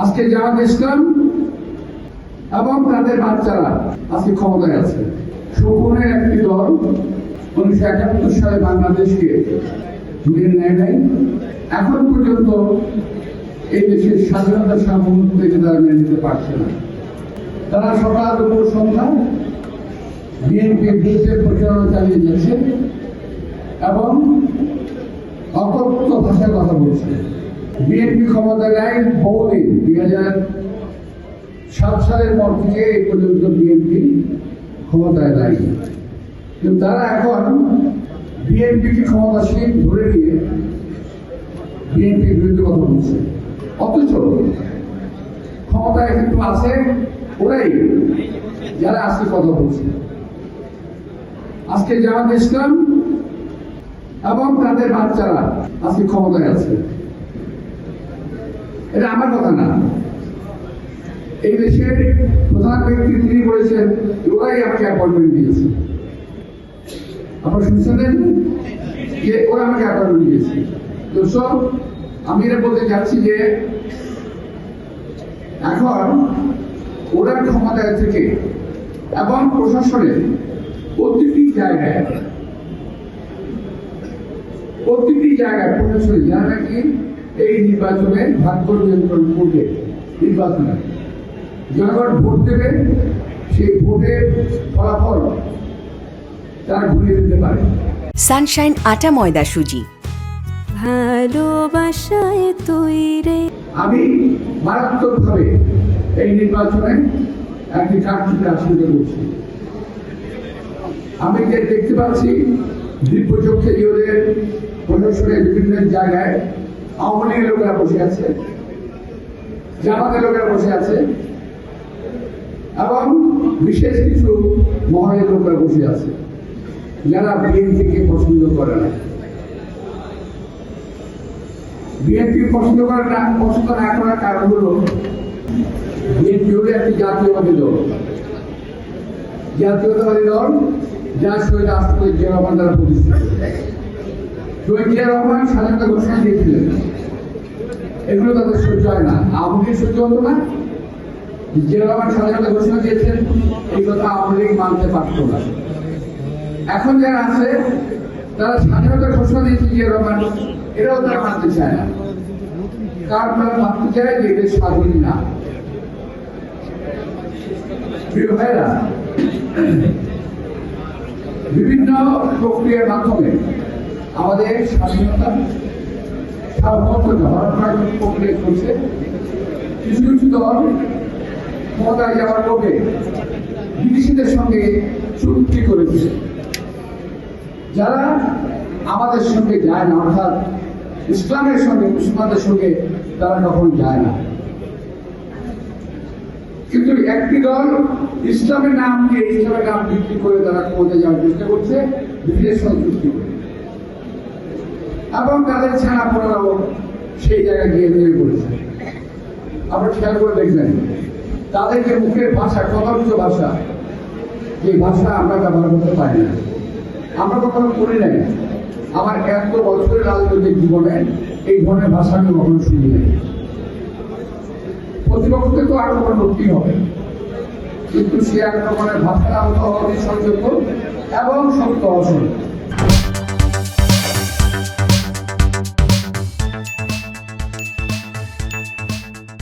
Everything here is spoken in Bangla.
আজকে জামাত ইসলাম এবং তাদের বাচ্চারা আজকে ক্ষমতায় আছে। শকুনের একটি দল 1971 সালে বাংলাদেশকে মেনে নেয় নাই। এখন পর্যন্ত এই দেশের স্বাধীনতার সার্বভৌমত্ব থেকে তারা মেনে নিতে পারছে না। তারা সকাল দুপুর সন্ধ্যা বিএনপির বিরুদ্ধে প্রচারণা চালিয়ে যাচ্ছে এবং অকথ্য ভাষায় কথা বলছে। বিএনপি ক্ষমতায় নেয় বহুদিন, 2007 সালের পর থেকে এই পর্যন্ত বিএনপি ক্ষমতায় নেয়। কিন্তু তারা এখন বিএনপিকে ক্ষমতাসীন ধরে নিয়ে বিএনপির বিরুদ্ধে কথা বলছে। অথচ ক্ষমতায় কিন্তু আছে ওরাই যারা আজকে কথা বলছে। আজকে জামাত ইসলাম এবং তাদের বাচ্চারা আজকে ক্ষমতায় আছে। এটা আমার কথা না, এই দেশের প্রধান ব্যক্তি তিনি বলেছেন ওরাই আমাকে অ্যাপয়েন্টমেন্ট দিয়েছে। আপনারা শুনছেন যে ওরা আমাকে অ্যাপয়েন্টমেন্ট দিয়েছে। তো সব আমি এটা বলতে চাচ্ছি যে এখন ওরা ক্ষমতায় থেকে এবং প্রশাসনের প্রতিটি জায়গায় প্রশাসনের যারা নাকি এই নির্বাচনে ভাগ্য নিয়ন্ত্রণ করবে, নির্বাচনে জনগণ ভোট দেবে, সেই ভোটের ফলাফল তারা ঘুরিয়ে দিতে পারে। সানশাইন আটা ময়দা সুজি, ভালোবাসায় তৈরি। আমি মারাত্মকভাবে এই নির্বাচনে একটি কার্যকরী আশঙ্কা করছি। আমি যে দেখতে পাচ্ছি দীর্ঘচক্ষে ওদের প্রশাসনের বিভিন্ন জায়গায় আওয়ামী লীগের লোকেরা বসে আছে, জামাতের লোকেরা বসে আছে এবং বিশেষ কিছু মহলের লোকেরা বসে আছে যারা বিএনপিকে পছন্দ করে না। বিএনপি পছন্দ না করার কারণ হলো বিএনপি হলো একটি জাতীয়তাবাদী দল, যা শহীদ রাষ্ট্রপতি জিয়া রহমান দ্বারা প্রতিষ্ঠিত। শহীদ জিয়া রহমান স্বাধীনতা ঘোষণা দিয়েছিলেন, এগুলো তাদের সহ্য হয় না। আওয়ামী লীগ সহ্য হতো না, জিয়া রহমান স্বাধীনতা ঘোষণা দিয়েছেন, এই কথা আওয়ামী লীগ মানতে পারত না। এখন যারা আছে তারা স্বাধীনতা ঘোষণা দিয়েছে জিয়া রহমান, এটাও তারা মানতে চায় না। কারণ তারা মানতে চায় যে এদের স্বাধীন না। প্রিয় ভাইরা, বিভিন্ন প্রক্রিয়ার মাধ্যমে আমাদের স্বাধীনতা সার্বভৌমত্ব হরণ প্রক্রিয়া চলছে। কিছু কিছু দল ক্ষমতায় যাওয়ার লোভে বিদেশিদের সঙ্গে চুক্তি করেছে, যারা আমাদের সঙ্গে যায় না, অর্থাৎ ইসলামের সঙ্গে মুসলমানদের সঙ্গে তারা কখনো যায় না। কিন্তু একটি দল ইসলামের নাম বিক্রি করে তারা ক্ষমতায় যাওয়ার চেষ্টা করছে ব্রিটিশের সঙ্গে চুক্তি করে, এবং তাদের ছাড়া পড়াও সেই জায়গায় গিয়ে নেমে পড়েছে। আপনারা খেয়াল করে দেখবেন তাদের যে মুখের ভাষা, কদর্য ভাষা, যে ভাষা আমরা ব্যবহার করতে পারি না, আমরা কখনো করি নাই। আমার 100 বছরের রাজনৈতিক জীবনে এই ধরনের ভাষা আমি কখনো শুনি নাই। প্রতিপক্ষকে তো আক্রমণ করতেই হবে, কিন্তু সে আক্রমণের ভাষা সংযত এবং সত্য অসত্য